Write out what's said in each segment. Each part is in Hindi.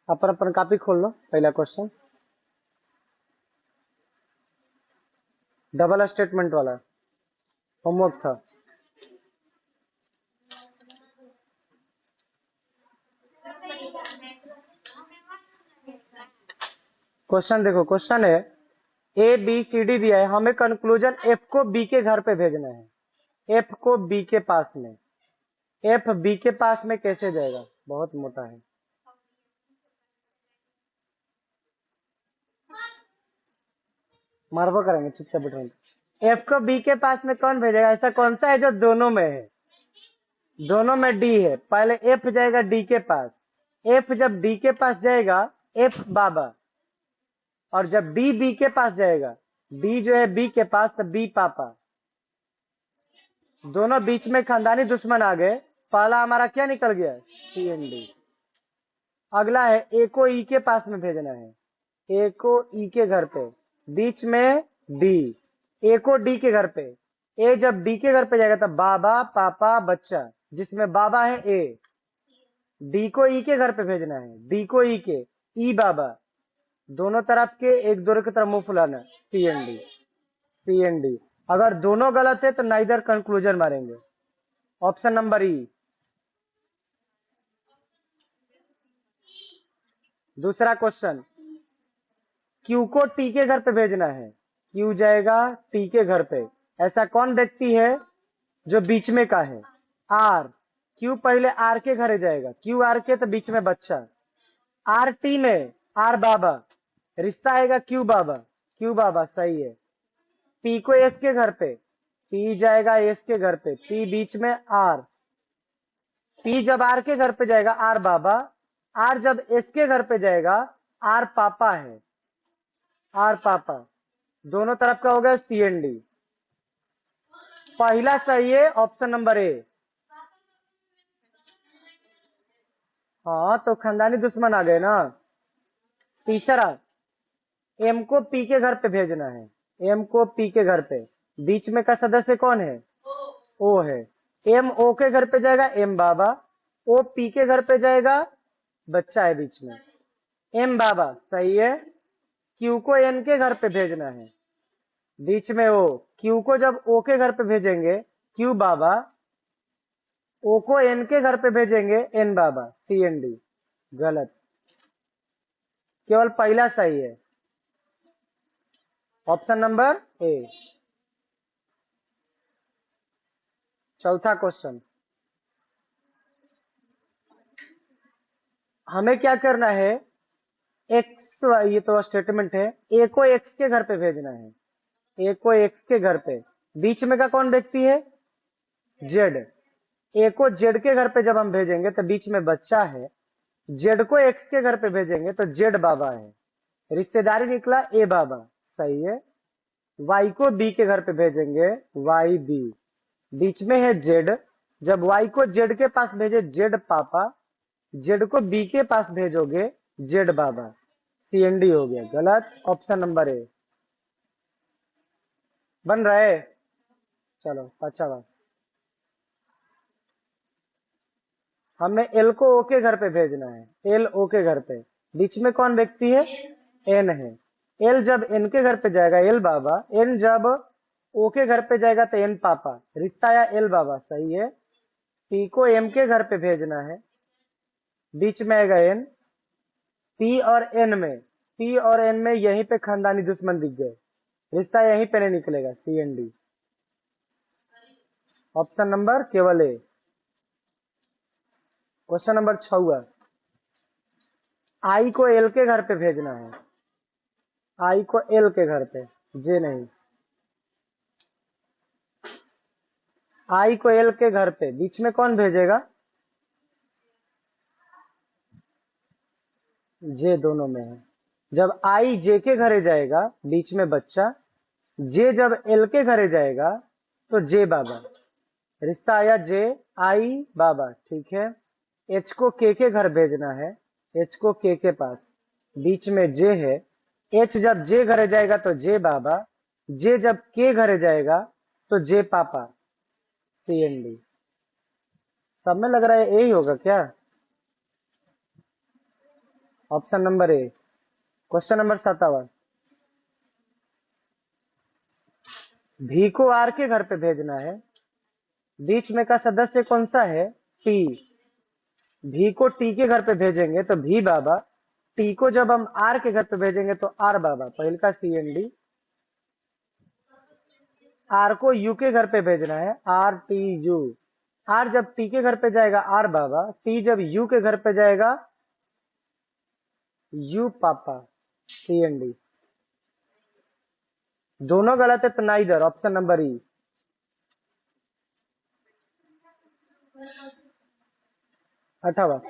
अपन अपन कॉपी खोल लो। पहला क्वेश्चन डबल स्टेटमेंट वाला होमवर्क था। क्वेश्चन देखो, क्वेश्चन है ए बी सी डी दिया है, हमें कंक्लूजन एफ को बी के घर पे भेजना है। एफ को बी के पास में, एफ बी के पास में कैसे जाएगा? बहुत मोटा है। मार्बो करेंगे, चुपचाप बैठो। एफ को बी के पास में कौन भेजेगा? ऐसा कौन सा है जो दोनों में है? दोनों में डी है। पहले एफ जाएगा डी के पास। एफ जब डी के पास जाएगा, एफ बाबा, और जब डी बी के पास जाएगा, डी जो है बी के पास, तो बी पापा। दोनों बीच में खानदानी दुश्मन आ गए। पहला हमारा क्या निकल गया? सी एंड डी। अगला है ए को ई के पास में भेजना है। ए को ई के घर पे, बीच में डी। ए को डी के घर पे, ए जब डी के घर पे जाएगा तो बाबा पापा बच्चा, जिसमें बाबा है ए। डी को ई के घर पे भेजना है, डी को ई के, ई बाबा, दोनों तरफ के एक दूसरे की तरफ मुंह फुलाना। C and D, C and D. अगर दोनों गलत है तो नाइदर कंक्लूजन मारेंगे। Option number E. दूसरा क्वेश्चन, क्यू को टी के घर पे भेजना है। क्यू जाएगा टी के घर पे। ऐसा कौन व्यक्ति है जो बीच में का है? आर। क्यू पहले आर के घरे जाएगा, क्यू आर के तो बीच में बच्चा। आर टी में आर बाबा, रिश्ता आएगा क्यू बाबा, क्यू बाबा सही है। पी को एस के घर पे, पी जाएगा एस के घर पे, पी बीच में आर। पी जब आर के घर पे जाएगा आर बाबा, आर जब एस के घर पे जाएगा आर पापा है, आर पापा। दोनों तरफ का हो गया सी एंड डी। पहला सही है ऑप्शन नंबर ए। हाँ तो खानदानी दुश्मन आ गए ना। तीसरा, एम को पी के घर पे भेजना है। एम को पी के घर पे, बीच में का सदस्य कौन है? ओ है। एम ओ के घर पे जाएगा, एम बाबा। ओ पी के घर पे जाएगा, बच्चा है बीच में, एम बाबा सही है। क्यू को एन के घर पे भेजना है, बीच में ओ। क्यू को जब ओ के घर पे भेजेंगे, क्यू बाबा। ओ को एन के घर पे भेजेंगे, N Baba. C and D गलत, केवल पहला सही है, ऑप्शन नंबर ए। चौथा क्वेश्चन, हमें क्या करना है? एक्स, ये तो स्टेटमेंट है, ए को एक्स के घर पे भेजना है। ए को एक्स के घर पे, बीच में का कौन व्यक्ति है? जेड। ए को जेड के घर पे जब हम भेजेंगे तो बीच में बच्चा है। जेड को एक्स के घर पे भेजेंगे तो जेड बाबा है, रिश्तेदारी निकला ए बाबा सही है। वाई को बी के घर पे भेजेंगे, वाई बी, बीच में है जेड। जब वाई को जेड के पास भेजे, जेड पापा। जेड को बी के पास भेजोगे, Z Baba. C and D हो गया गलत, ऑप्शन नंबर ए। बन रहा है? चलो अच्छा बात। हमें एल को ओ के घर पे भेजना है। एल ओ के घर पे, बीच में कौन व्यक्ति है? एन है। एल जब एन के घर पे जाएगा, एल बाबा। एन जब ओ के घर पे जाएगा तो एन पापा, रिश्ता आया एल बाबा सही है। पी को एम के घर पे भेजना है, बीच में आएगा एन। पी और एन में, पी और एन में यहीं पे खानदानी दुश्मन दिख गए, रिश्ता यहीं पे नहीं निकलेगा। C and D, option number केवल ए। क्वेश्चन नंबर 6, आई को एल के घर पे भेजना है। आई को एल के घर पे, जे नहीं, आई को एल के घर पे, बीच में कौन भेजेगा? जे दोनों में है। जब आई जे के घरे जाएगा, बीच में बच्चा। जे जब एल के घरे जाएगा तो जे बाबा, रिश्ता आया जे आई बाबा ठीक है। एच को के घर भेजना है, एच को के पास, बीच में जे है। एच जब जे घरे जाएगा तो जे बाबा। जे जब के घरे जाएगा तो जे पापा। C and D. सब में लग रहा है यही होगा क्या? Option number A. Question number 57, भी को आर के घर पे भेजना है, बीच में का सदस्य कौन सा है? टी। भी को टी के घर पे भेजेंगे तो भी बाबा, टी को जब हम आर के घर पे भेजेंगे तो आर बाबा, पहले का सी एन डी। आर को यू के घर पे भेजना है, आर टी यू। आर जब टी के घर पे जाएगा आर बाबा, टी जब यू के घर पे जाएगा यू पापा, सी एन डी। दोनों गलत है तो नाइदर, ऑप्शन नंबर ई। 58,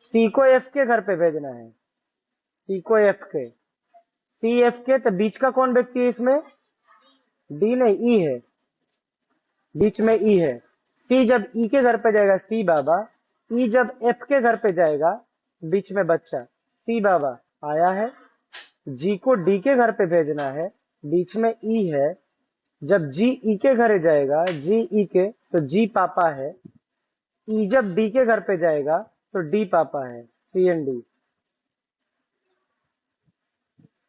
सी को एफ के घर पे भेजना है, सी को एफ के, सी एफ के, तो बीच का कौन व्यक्ति है इसमें? डी नहीं, ई है, बीच में ई है। सी जब ई के घर पे जाएगा सी बाबा, ई जब एफ के घर पे जाएगा बीच में बच्चा, सी बाबा आया है। जी को डी के घर पे भेजना है, बीच में ई है, जब जी ई के घर जाएगा, जी ई के, तो जी पापा है। ई जब डी के घर पे जाएगा तो डी पापा है, C and D.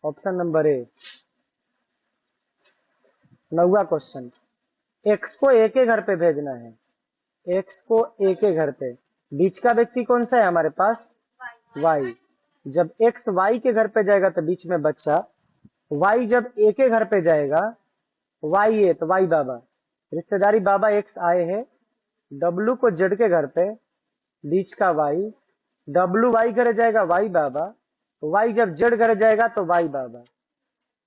Option number A. 9वां क्वेश्चन, एक्स को ए के घर पे भेजना है, एक्स को ए के घर पे, बीच का व्यक्ति कौन सा है हमारे पास? वाई। जब एक्स वाई के घर पे जाएगा तो बीच में बच्चा, वाई जब ए के घर पे जाएगा, वाई ए तो वाई बाबा, रिश्तेदारी बाबा एक्स आए हैं। डब्लू को जेड के घर पे, बीच का वाई, डब्लू वाई घर जाएगा वाई बाबा, वाई जब जेड घर जाएगा तो वाई बाबा,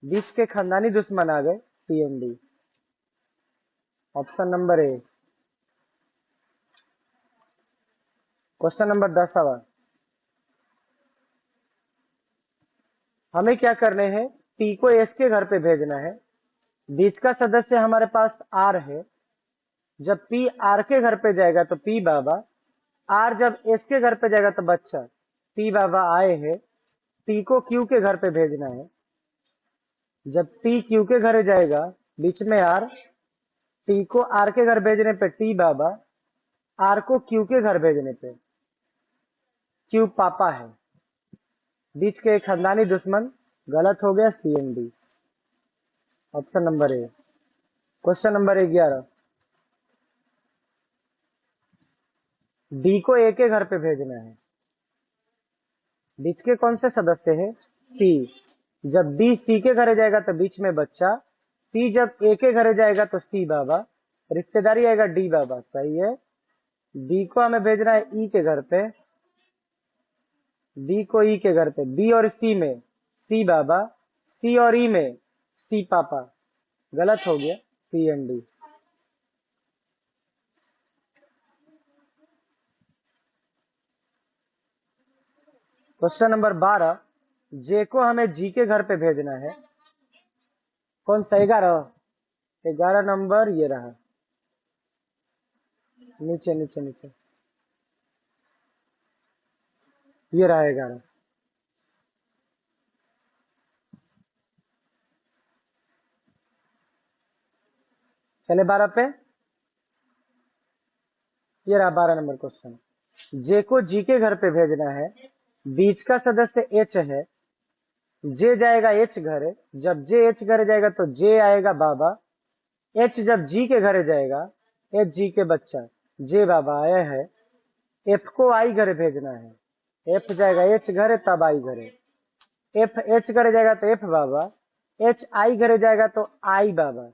बीच के खानदानी दुश्मन आ गए, C and D. Option number A. Question number 10वां, हमें क्या करने हैं? पी को एस के घर पे भेजना है, बीच का सदस्य हमारे पास आर है, जब पी आर के घर पे जाएगा तो पी बाबा, आर जब एस के घर पे जाएगा तो बच्चा, पी बाबा आए हैं। पी को क्यू के घर पे भेजना है, जब पी क्यू के घर जाएगा बीच में आर, टी को आर के घर भेजने पे टी बाबा, आर को क्यू के घर भेजने पे क्यू पापा है, बीच के एक खानदानी दुश्मन, गलत हो गया, C and D. Option number A. Question number 11, D को ए के घर पे भेजना है, बीच के कौन से सदस्य है? सी। जब डी सी के घर जाएगा तो बीच में बच्चा, सी जब ए के घर जाएगा तो सी बाबा, रिश्तेदारी आएगा डी बाबा, सही है। डी को हमें भेजना है ई के घर पे, डी को ई के घर पे, बी और सी में सी बाबा, सी और ई में सी पापा, गलत हो गया, C and D. Question number 12, J को हमें जी के घर पे भेजना है, कौन सा? 11 नंबर, ये रहा, नीचे नीचे नीचे, ये रहा 11। चले 12 पे, ये रहा 12 नंबर क्वेश्चन। जे को जी के घर पे भेजना है, बीच का सदस्य एच है, जे जाएगा एच घर, जब जे एच घर जाएगा तो जे आएगा बाबा, एच जब जी के घर जाएगा, एच जी के बच्चा, जे बाबा आया है। एफ को आई घर भेजना है, एफ जाएगा एच घर तब आई घर, एफ एच घर जाएगा तो एफ बाबा, एच आई घर जाएगा तो आई बाबा,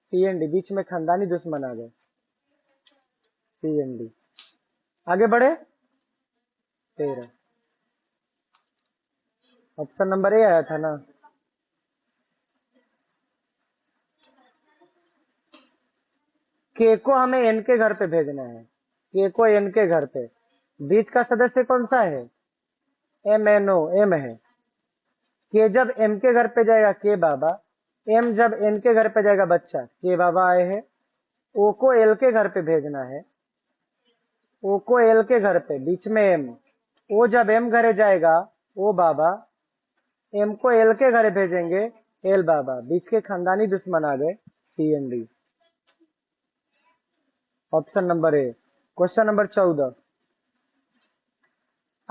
सी एन डी। बीच में खानदानी दुश्मन आ गए, सी एन डी। आगे बढ़े, 13। ऑप्शन नंबर ए आया था ना। के को हमें एन के घर पे भेजना है, के को एन के घर पे, बीच का सदस्य कौन सा है? एम एन ओ, एम है। के जब एम के घर पे जाएगा के बाबा, एम जब एन के घर पे जाएगा बच्चा, के बाबा आए हैं। ओ को एल के घर पे भेजना है, ओ को एल के घर पे, बीच में एम, ओ जब एम घर जाएगा ओ बाबा, एम को एल के घर भेजेंगे एल बाबा, बीच के खानदानी दुश्मन आ गए, C and D. Option number A. Question number 14,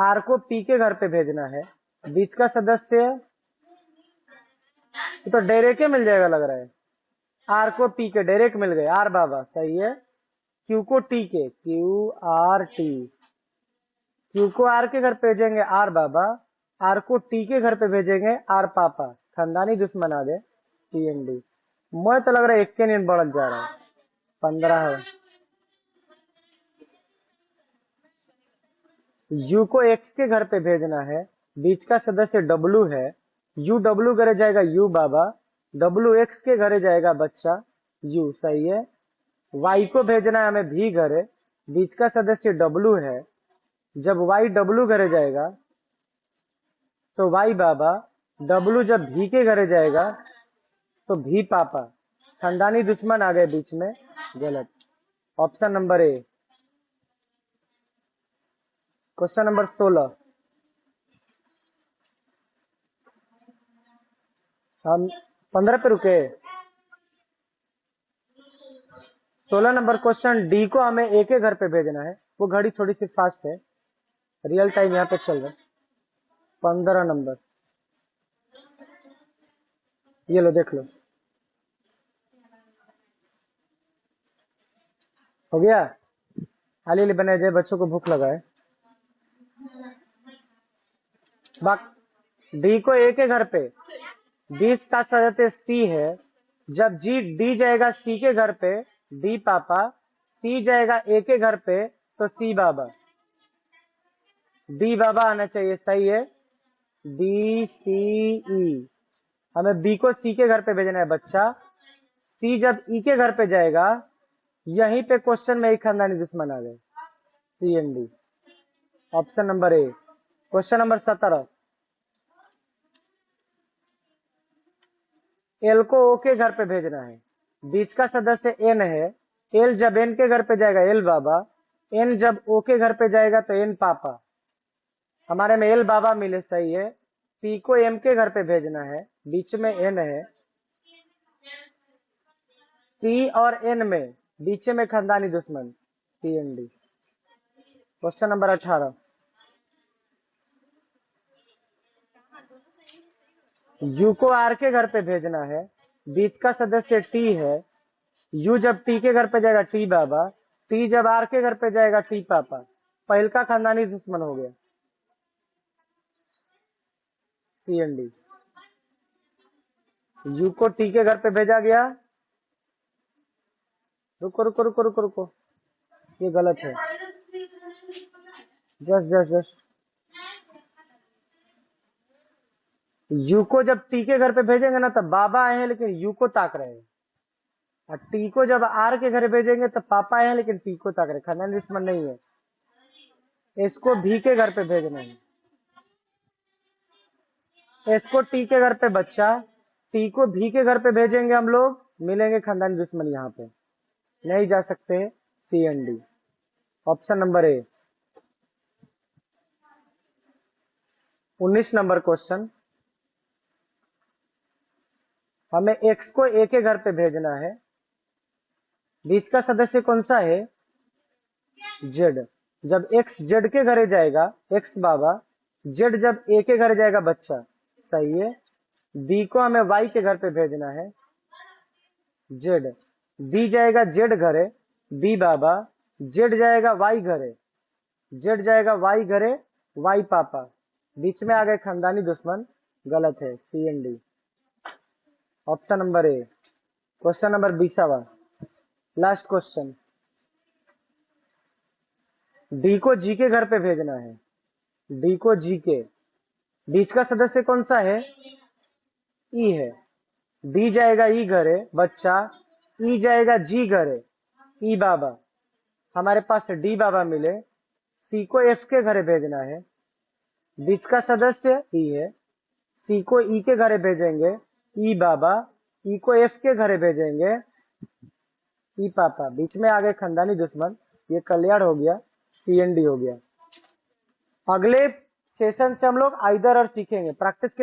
R को पी के घर पे भेजना है, बीच का सदस्य तो डायरेक्ट मिल जाएगा लग रहा है। आर को पी के डायरेक्ट मिल गए, आर बाबा सही है। क्यू को टी के, क्यू आर टी, क्यू को आर के घर पे भेजेंगे आर बाबा, आर को टी के घर पे भेजेंगे आर पापा, खानदानी दुश्मन आ गए टी एन डी। मैं तो लग रहा है एक के नींद बढ़त जा रहा है, 15 है। यू को एक्स के घर पे भेजना है, बीच का सदस्य डब्लू है, यू डब्लू घरे जाएगा यू बाबा, डब्लू एक्स के घरे जाएगा बच्चा यू सही है। वाई को भेजना है हमें भी घरे, बीच का सदस्य डब्लू है, जब वाई डब्लू घरे जाएगा तो वाई बाबा, डब्लू जब भी के घरे जाएगा तो भी पापा, खानदानी दुश्मन आ गए बीच में, गलत। Option number A. Question number 16, हम 15 पे रुके। 16 नंबर क्वेश्चन, डी को हमें ए के घर पे भेजना है, वो घड़ी थोड़ी सी फास्ट है, रियल टाइम यहाँ पे चल रहा है। 15 नंबर, ये लो देख लो, हो गया। हाली हाली बनाए जाए, बच्चों को भूख लगा है। डी को ए के घर पे, 20 का सदस्य सी है, जब जी डी जाएगा सी के घर पे डी पापा, सी जाएगा ए के घर पे तो सी बाबा, डी बाबा आना चाहिए सही है। डी सी ई, हमें बी को सी के घर पे भेजना है बच्चा, सी जब ई के घर पे जाएगा, यहीं पे क्वेश्चन में एक खानदानी दुश्मन आ गए C and D. Option number A. Question number 17, L को ओ के घर पे भेजना है, बीच का सदस्य एन है, एल जब एन के घर पे जाएगा एल बाबा, एन जब ओ के घर पे जाएगा तो एन पापा, हमारे में एल बाबा मिले सही है। पी को एम के घर पे भेजना है, बीच में एन है, पी और एन में बीच में खानदानी दुश्मन C and D. Question number 18, U को आर के घर पे भेजना है, बीच का सदस्य टी है, यू जब टी के घर पे जाएगा टी बाबा, टी जब आर के घर पे जाएगा टी पापा, पहल का खानदानी दुश्मन हो गया सी एन डी। यू को टी के घर पे भेजा गया, रुको रुको रुको रुको रुको, ये गलत है, जस्ट जस्ट जस्ट। यू को जब टी के घर पे भेजेंगे ना तब बाबा आए हैं लेकिन यू को ताक रहे हैं, और टी को जब आर के घर भेजेंगे तब पापा आए हैं लेकिन टी को ताक रहे, खानदानी दुश्मन नहीं है। इसको भी के घर पे भेजना है, इसको टी के घर पे बच्चा, टी को भी के घर पे भेजेंगे हम लोग, मिलेंगे खानदानी दुश्मन, यहाँ पे नहीं जा सकते C and D. Option number A. 19 number question, हमें एक्स को ए के घर पे भेजना है, बीच का सदस्य कौन सा है जेड, जब एक्स जेड के घरे जाएगा एक्स बाबा, जेड जब ए के घर जाएगा बच्चा सही है। बी को हमें वाई के घर पे भेजना है, जेड, बी जाएगा जेड घरे बी बाबा, जेड जाएगा वाई घरे, जेड जाएगा वाई घरे वाई पापा, बीच में आ गए खानदानी दुश्मन, गलत है C and D. Option number A. Question number 20, last question, D को जी के घर पे भेजना है, डी को जी के, बीच का सदस्य कौन सा है ई है, डी जाएगा ई घरे बच्चा, ई जाएगा जी घरे ई बाबा, हमारे पास डी बाबा मिले। सी को एफ के घरे भेजना है, बीच का सदस्य ई है, सी को ई के घरे भेजेंगे ई बाबा, ई को एफ के घरे भेजेंगे ई पापा, बीच में आ गए खानदानी दुश्मन, ये कल्याण हो गया सी एन डी हो गया। अगले सेशन से हम लोग आइदर और सीखेंगे, प्रैक्टिस